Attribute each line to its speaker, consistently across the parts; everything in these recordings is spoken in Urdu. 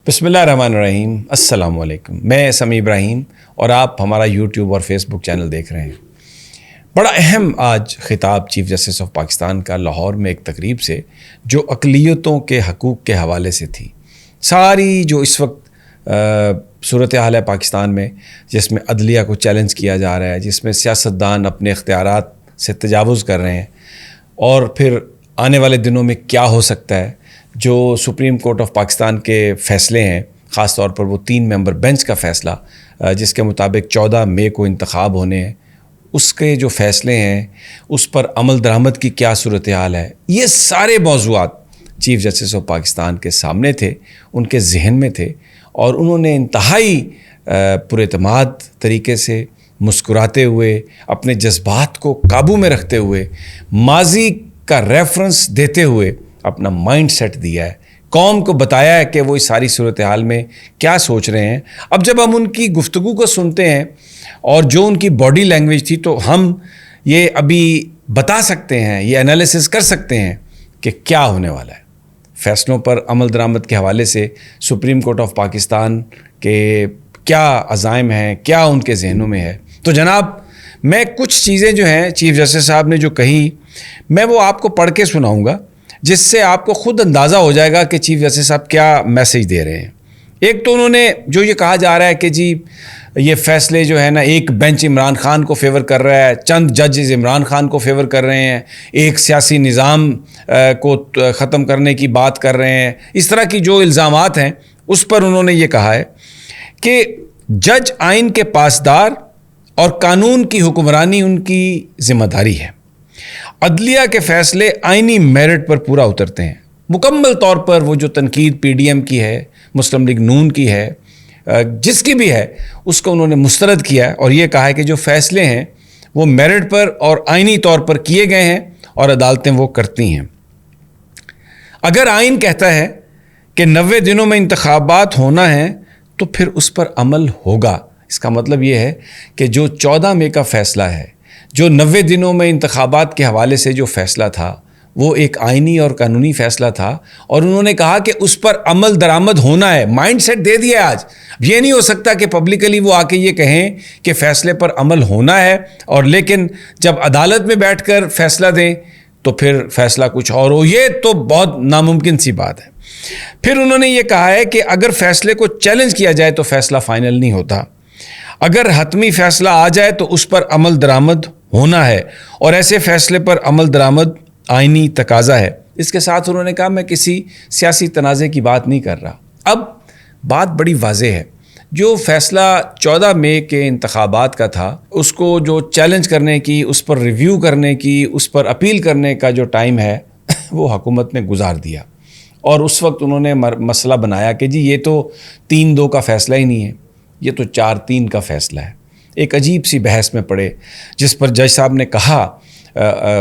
Speaker 1: بسم اللہ الرحمن الرحیم۔ السلام علیکم، میں سمیع ابراہیم اور آپ ہمارا یوٹیوب اور فیس بک چینل دیکھ رہے ہیں۔ بڑا اہم آج خطاب چیف جسٹس آف پاکستان کا لاہور میں ایک تقریب سے جو اقلیتوں کے حقوق کے حوالے سے تھی۔ ساری جو اس وقت صورتحال ہے پاکستان میں، جس میں عدلیہ کو چیلنج کیا جا رہا ہے، جس میں سیاستدان اپنے اختیارات سے تجاوز کر رہے ہیں، اور پھر آنے والے دنوں میں کیا ہو سکتا ہے، جو سپریم کورٹ آف پاکستان کے فیصلے ہیں، خاص طور پر وہ 3 ممبر بینچ کا فیصلہ جس کے مطابق 14 مئی کو انتخاب ہونے ہیں، اس کے جو فیصلے ہیں اس پر عمل درآمد کی کیا صورتحال ہے، یہ سارے موضوعات چیف جسٹس آف پاکستان کے سامنے تھے، ان کے ذہن میں تھے، اور انہوں نے انتہائی پراعتماد طریقے سے مسکراتے ہوئے، اپنے جذبات کو قابو میں رکھتے ہوئے، ماضی کا ریفرنس دیتے ہوئے اپنا مائنڈ سیٹ دیا ہے، قوم کو بتایا ہے کہ وہ اس ساری صورتحال میں کیا سوچ رہے ہیں۔ اب جب ہم ان کی گفتگو کو سنتے ہیں اور جو ان کی باڈی لینگویج تھی، تو ہم یہ ابھی بتا سکتے ہیں، یہ انالیسس کر سکتے ہیں کہ کیا ہونے والا ہے۔ فیصلوں پر عمل درآمد کے حوالے سے سپریم کورٹ آف پاکستان کے کیا عزائم ہیں، کیا ان کے ذہنوں میں ہے۔ تو جناب، میں کچھ چیزیں جو ہیں چیف جسٹس صاحب نے جو کہی، میں وہ آپ کو پڑھ کے سناؤں گا، جس سے آپ کو خود اندازہ ہو جائے گا کہ چیف جسٹس صاحب کیا میسیج دے رہے ہیں۔ ایک تو انہوں نے جو یہ کہا جا رہا ہے کہ جی یہ فیصلے جو ہے نا، ایک بینچ عمران خان کو فیور کر رہا ہے، چند ججز عمران خان کو فیور کر رہے ہیں، ایک سیاسی نظام کو ختم کرنے کی بات کر رہے ہیں، اس طرح کی جو الزامات ہیں اس پر انہوں نے یہ کہا ہے کہ جج آئین کے پاسدار اور قانون کی حکمرانی ان کی ذمہ داری ہے۔ عدلیہ کے فیصلے آئینی میرٹ پر پورا اترتے ہیں۔ مکمل طور پر وہ جو تنقید پی ڈی ایم کی ہے، مسلم لیگ نون کی ہے، جس کی بھی ہے، اس کو انہوں نے مسترد کیا ہے، اور یہ کہا ہے کہ جو فیصلے ہیں وہ میرٹ پر اور آئینی طور پر کیے گئے ہیں اور عدالتیں وہ کرتی ہیں۔ اگر آئین کہتا ہے کہ 90 دنوں میں انتخابات ہونا ہے تو پھر اس پر عمل ہوگا۔ اس کا مطلب یہ ہے کہ جو 14 مئی کا فیصلہ ہے، جو 90 دنوں میں انتخابات کے حوالے سے جو فیصلہ تھا، وہ ایک آئینی اور قانونی فیصلہ تھا، اور انہوں نے کہا کہ اس پر عمل درآمد ہونا ہے۔ مائنڈ سیٹ دے دیا آج۔ یہ نہیں ہو سکتا کہ پبلکلی وہ آ کے یہ کہیں کہ فیصلے پر عمل ہونا ہے، اور لیکن جب عدالت میں بیٹھ کر فیصلہ دیں تو پھر فیصلہ کچھ اور ہو۔ یہ تو بہت ناممکن سی بات ہے۔ پھر انہوں نے یہ کہا ہے کہ اگر فیصلے کو چیلنج کیا جائے تو فیصلہ فائنل نہیں ہوتا۔ اگر حتمی فیصلہ آ جائے تو اس پر عمل درآمد ہونا ہے، اور ایسے فیصلے پر عمل درآمد آئینی تقاضا ہے۔ اس کے ساتھ انہوں نے کہا میں کسی سیاسی تنازع کی بات نہیں کر رہا۔ اب بات بڑی واضح ہے، جو فیصلہ 14 مئی کے انتخابات کا تھا، اس کو جو چیلنج کرنے کی، اس پر ریویو کرنے کی، اس پر اپیل کرنے کا جو ٹائم ہے وہ حکومت نے گزار دیا، اور اس وقت انہوں نے مسئلہ بنایا کہ جی یہ تو 3-2 کا فیصلہ ہی نہیں ہے، یہ تو 4-3 کا فیصلہ ہے۔ ایک عجیب سی بحث میں پڑے، جس پر جج صاحب نے کہا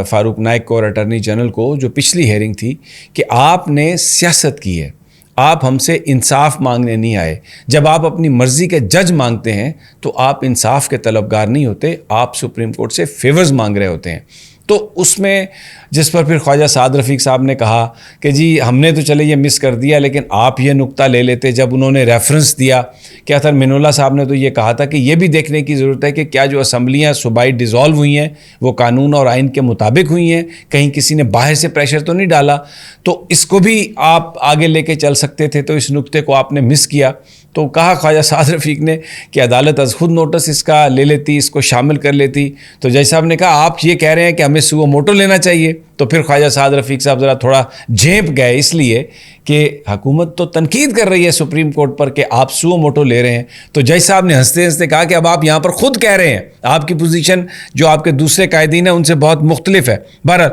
Speaker 1: فاروق نائک کو اور اٹارنی جنرل کو، جو پچھلی ہیئرنگ تھی، کہ آپ نے سیاست کی ہے، آپ ہم سے انصاف مانگنے نہیں آئے۔ جب آپ اپنی مرضی کے جج مانگتے ہیں تو آپ انصاف کے طلبگار نہیں ہوتے، آپ سپریم کورٹ سے فیورز مانگ رہے ہوتے ہیں۔ تو اس میں جس پر پھر خواجہ سعد رفیق صاحب نے کہا کہ جی ہم نے تو چلے یہ مس کر دیا، لیکن آپ یہ نقطہ لے لیتے، جب انہوں نے ریفرنس دیا کہ اطہر من اللہ صاحب نے تو یہ کہا تھا کہ یہ بھی دیکھنے کی ضرورت ہے کہ کیا جو اسمبلیاں صوبائی ڈیزالو ہوئی ہیں وہ قانون اور آئین کے مطابق ہوئی ہیں، کہیں کسی نے باہر سے پریشر تو نہیں ڈالا، تو اس کو بھی آپ آگے لے کے چل سکتے تھے، تو اس نقطے کو آپ نے مس کیا۔ تو کہا خواجہ سعد رفیق نے کہ عدالت از خود نوٹس اس کا لے لیتی، اس کو شامل کر لیتی۔ تو جج صاحب نے کہا آپ یہ کہہ رہے ہیں کہ ہمیں سو موٹو لینا چاہیے۔ تو پھر خواجہ سعد رفیق صاحب ذرا تھوڑا جھیپ گئے، اس لیے کہ حکومت تو تنقید کر رہی ہے سپریم کورٹ پر کہ آپ سو موٹو لے رہے ہیں۔ تو جج صاحب نے ہنستے ہنستے کہا کہ اب آپ یہاں پر خود کہہ رہے ہیں، آپ کی پوزیشن جو آپ کے دوسرے قائدین ہیں ان سے بہت مختلف ہے۔ بہرحال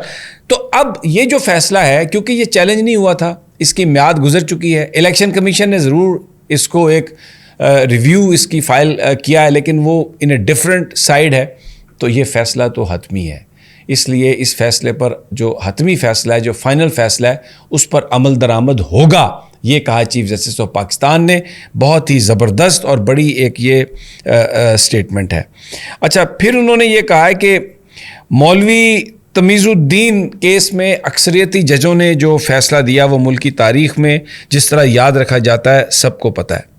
Speaker 1: تو اب یہ جو فیصلہ ہے، کیونکہ یہ چیلنج نہیں ہوا تھا، اس کی میعاد گزر چکی ہے، الیکشن کمیشن نے ضرور اس کو ایک ریویو اس کی فائل کیا ہے، لیکن وہ ان اے ڈفرینٹ سائڈ ہے، تو یہ فیصلہ تو حتمی ہے۔ اس لیے اس فیصلے پر جو حتمی فیصلہ ہے، جو فائنل فیصلہ ہے، اس پر عمل درآمد ہوگا، یہ کہا چیف جسٹس آف پاکستان نے۔ بہت ہی زبردست اور بڑی ایک یہ اسٹیٹمنٹ ہے۔ اچھا، پھر انہوں نے یہ کہا ہے کہ مولوی تمیز الدین کیس میں اکثریتی ججوں نے جو فیصلہ دیا وہ ملک کی تاریخ میں جس طرح یاد رکھا جاتا ہے سب کو پتہ ہے۔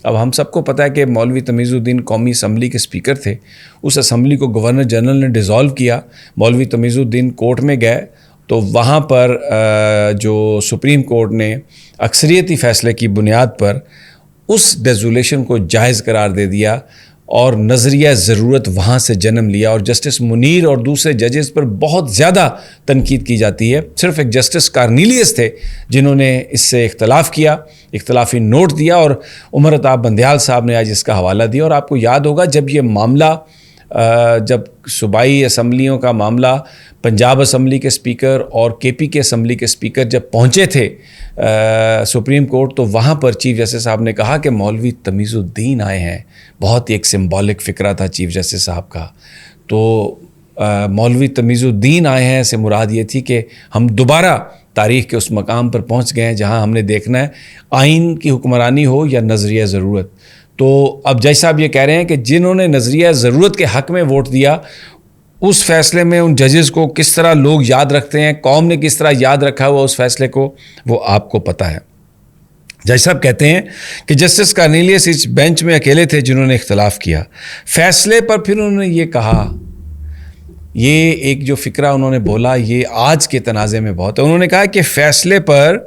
Speaker 1: اب ہم سب کو پتہ ہے کہ مولوی تمیز الدین قومی اسمبلی کے اسپیکر تھے، اس اسمبلی کو گورنر جنرل نے ڈیزالو کیا، مولوی تمیز الدین کورٹ میں گئے تو وہاں پر جو سپریم کورٹ نے اکثریتی فیصلے کی بنیاد پر اس ڈیزولیشن کو جائز قرار دے دیا اور نظریہ ضرورت وہاں سے جنم لیا، اور جسٹس منیر اور دوسرے ججز پر بہت زیادہ تنقید کی جاتی ہے۔ صرف ایک جسٹس کارنیلیس تھے جنہوں نے اس سے اختلاف کیا، اختلافی نوٹ دیا، اور عمر عطاب بندیال صاحب نے آج اس کا حوالہ دیا۔ اور آپ کو یاد ہوگا جب یہ معاملہ جب صوبائی اسمبلیوں کا معاملہ پنجاب اسمبلی کے اسپیکر اور کے پی کے اسمبلی کے اسپیکر جب پہنچے تھے سپریم کورٹ، تو وہاں پر چیف جسٹس صاحب نے کہا کہ مولوی تمیز الدین آئے ہیں، بہت ہی ایک سمبولک فکرہ تھا چیف جسٹس صاحب کا۔ تو مولوی تمیز الدین آئے ہیں سے مراد یہ تھی کہ ہم دوبارہ تاریخ کے اس مقام پر پہنچ گئے ہیں جہاں ہم نے دیکھنا ہے آئین کی حکمرانی ہو یا نظریہ ضرورت۔ تو اب جج صاحب یہ کہہ رہے ہیں کہ جنہوں نے نظریہ ضرورت کے حق میں ووٹ دیا، اس فیصلے میں ان ججز کو کس طرح لوگ یاد رکھتے ہیں، قوم نے کس طرح یاد رکھا ہوا اس فیصلے کو، وہ آپ کو پتہ ہے۔ جج صاحب کہتے ہیں کہ جسٹس کارنیلیس اس بینچ میں اکیلے تھے جنہوں نے اختلاف کیا فیصلے پر۔ پھر انہوں نے یہ کہا، یہ ایک جو فکرہ انہوں نے بولا یہ آج کے تنازع میں بہت ہے۔ انہوں نے کہا کہ فیصلے پر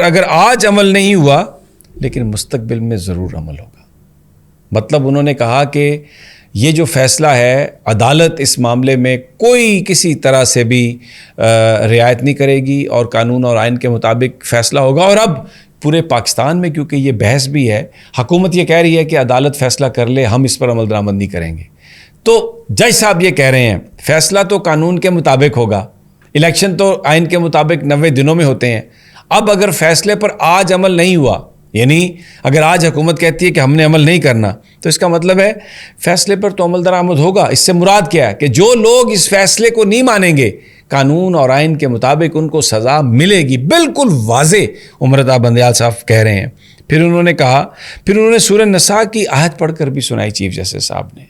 Speaker 1: اگر آج عمل نہیں ہوا لیکن مستقبل میں ضرور عمل ہوگا۔ مطلب انہوں نے کہا کہ یہ جو فیصلہ ہے عدالت اس معاملے میں کوئی کسی طرح سے بھی رعایت نہیں کرے گی اور قانون اور آئین کے مطابق فیصلہ ہوگا۔ اور اب پورے پاکستان میں کیونکہ یہ بحث بھی ہے، حکومت یہ کہہ رہی ہے کہ عدالت فیصلہ کر لے، ہم اس پر عمل درآمد نہیں کریں گے۔ تو جج صاحب یہ کہہ رہے ہیں فیصلہ تو قانون کے مطابق ہوگا، الیکشن تو آئین کے مطابق 90 دنوں میں ہوتے ہیں۔ اب اگر فیصلے پر آج عمل نہیں ہوا، یعنی اگر آج حکومت کہتی ہے کہ ہم نے عمل نہیں کرنا، تو اس کا مطلب ہے فیصلے پر تو عمل درآمد ہوگا۔ اس سے مراد کیا ہے کہ جو لوگ اس فیصلے کو نہیں مانیں گے قانون اور آئین کے مطابق ان کو سزا ملے گی۔ بالکل واضح عمر عطاب بندیال صاحب کہہ رہے ہیں۔ پھر انہوں نے کہا، پھر انہوں نے سورہ نساء کی آیت پڑھ کر بھی سنائی چیف جسٹس صاحب نے،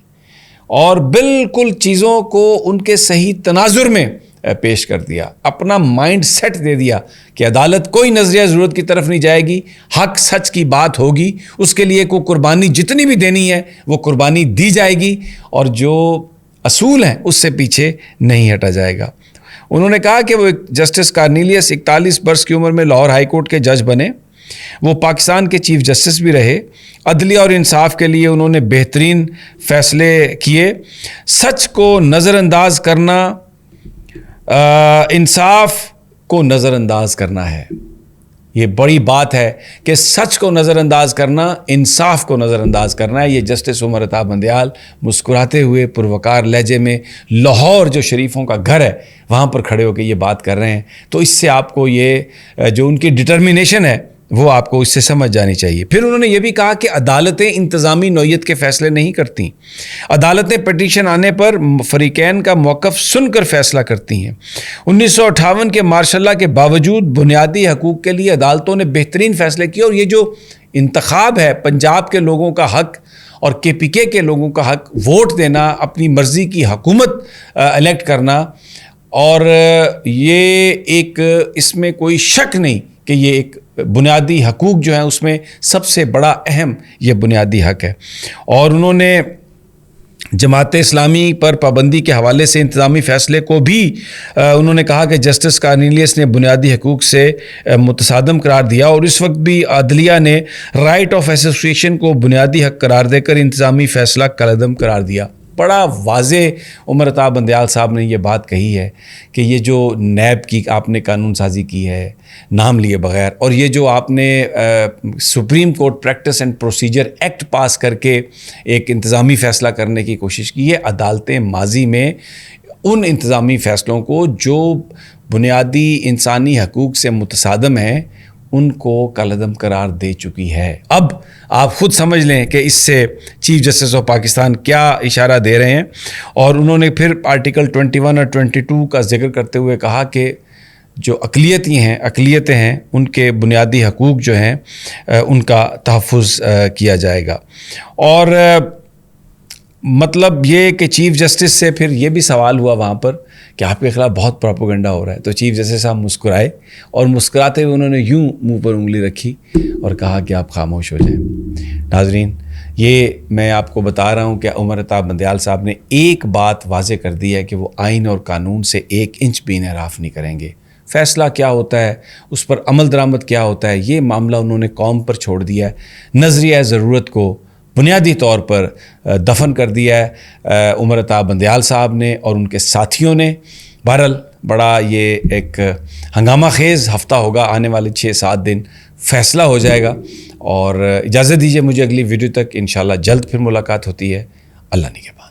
Speaker 1: اور بالکل چیزوں کو ان کے صحیح تناظر میں پیش کر دیا، اپنا مائنڈ سیٹ دے دیا کہ عدالت کوئی نظریہ ضرورت کی طرف نہیں جائے گی، حق سچ کی بات ہوگی، اس کے لیے کوئی قربانی جتنی بھی دینی ہے وہ قربانی دی جائے گی، اور جو اصول ہیں اس سے پیچھے نہیں ہٹا جائے گا۔ انہوں نے کہا کہ وہ جسٹس کارنیلیس 41 برس کی عمر میں لاہور ہائی کورٹ کے جج بنے، وہ پاکستان کے چیف جسٹس بھی رہے، عدلیہ اور انصاف کے لیے انہوں نے بہترین فیصلے کیے۔ سچ کو نظر انداز کرنا انصاف کو نظر انداز کرنا ہے، یہ بڑی بات ہے کہ سچ کو نظر انداز کرنا، انصاف کو نظر انداز کرنا ہے۔ یہ جسٹس عمر عطاب بندیال مسکراتے ہوئے پروکار لہجے میں لاہور جو شریفوں کا گھر ہے وہاں پر کھڑے ہو کے یہ بات کر رہے ہیں، تو اس سے آپ کو یہ جو ان کی ڈٹرمینیشن ہے وہ آپ کو اس سے سمجھ جانی چاہیے۔ پھر انہوں نے یہ بھی کہا کہ عدالتیں انتظامی نوعیت کے فیصلے نہیں کرتیں، عدالتیں پٹیشن آنے پر فریقین کا موقف سن کر فیصلہ کرتی ہیں۔ 1958 کے مارشل لاء کے باوجود بنیادی حقوق کے لیے عدالتوں نے بہترین فیصلے کیے، اور یہ جو انتخاب ہے پنجاب کے لوگوں کا حق اور کے پی کے لوگوں کا حق ووٹ دینا، اپنی مرضی کی حکومت الیکٹ کرنا، اور یہ ایک اس میں کوئی شک نہیں کہ یہ ایک بنیادی حقوق جو ہیں اس میں سب سے بڑا اہم یہ بنیادی حق ہے۔ اور انہوں نے جماعت اسلامی پر پابندی کے حوالے سے انتظامی فیصلے کو بھی انہوں نے کہا کہ جسٹس کارنیلیس نے بنیادی حقوق سے متصادم قرار دیا، اور اس وقت بھی عدلیہ نے رائٹ آف ایسوسیشن کو بنیادی حق قرار دے کر انتظامی فیصلہ کالعدم قرار دیا۔ بڑا واضح عمر عطاب بندیال صاحب نے یہ بات کہی ہے کہ یہ جو نیب کی آپ نے قانون سازی کی ہے نام لیے بغیر، اور یہ جو آپ نے supreme court practice and procedure act pass کر کے ایک انتظامی فیصلہ کرنے کی کوشش کی ہے، عدالتیں ماضی میں ان انتظامی فیصلوں کو جو بنیادی انسانی حقوق سے متصادم ہیں ان کو کالعدم قرار دے چکی ہے۔ اب آپ خود سمجھ لیں کہ اس سے چیف جسٹس آف پاکستان کیا اشارہ دے رہے ہیں۔ اور انہوں نے پھر آرٹیکل 21 اور 22 کا ذکر کرتے ہوئے کہا کہ جو اقلیتیں ہیں ان کے بنیادی حقوق جو ہیں ان کا تحفظ کیا جائے گا۔ اور مطلب یہ کہ چیف جسٹس سے پھر یہ بھی سوال ہوا وہاں پر کہ آپ کے خلاف بہت پروپیگنڈا ہو رہا ہے، تو چیف جسٹس صاحب مسکرائے اور مسکراتے ہوئے انہوں نے یوں منہ پر انگلی رکھی اور کہا کہ آپ خاموش ہو جائیں۔ ناظرین، یہ میں آپ کو بتا رہا ہوں کہ عمر عطا بندیال صاحب نے ایک بات واضح کر دی ہے کہ وہ آئین اور قانون سے 1 انچ بھی انحراف نہیں کریں گے۔ فیصلہ کیا ہوتا ہے، اس پر عمل درآمد کیا ہوتا ہے، یہ معاملہ انہوں نے قوم پر چھوڑ دیا ہے۔ نظریہ ضرورت کو بنیادی طور پر دفن کر دیا ہے عمر عطا بندیال صاحب نے اور ان کے ساتھیوں نے۔ بہرحال بڑا یہ ایک ہنگامہ خیز ہفتہ ہوگا، آنے والے 6-7 دن فیصلہ ہو جائے گا۔ اور اجازت دیجیے مجھے اگلی ویڈیو تک، انشاءاللہ جلد پھر ملاقات ہوتی ہے۔ اللہ نگہبان۔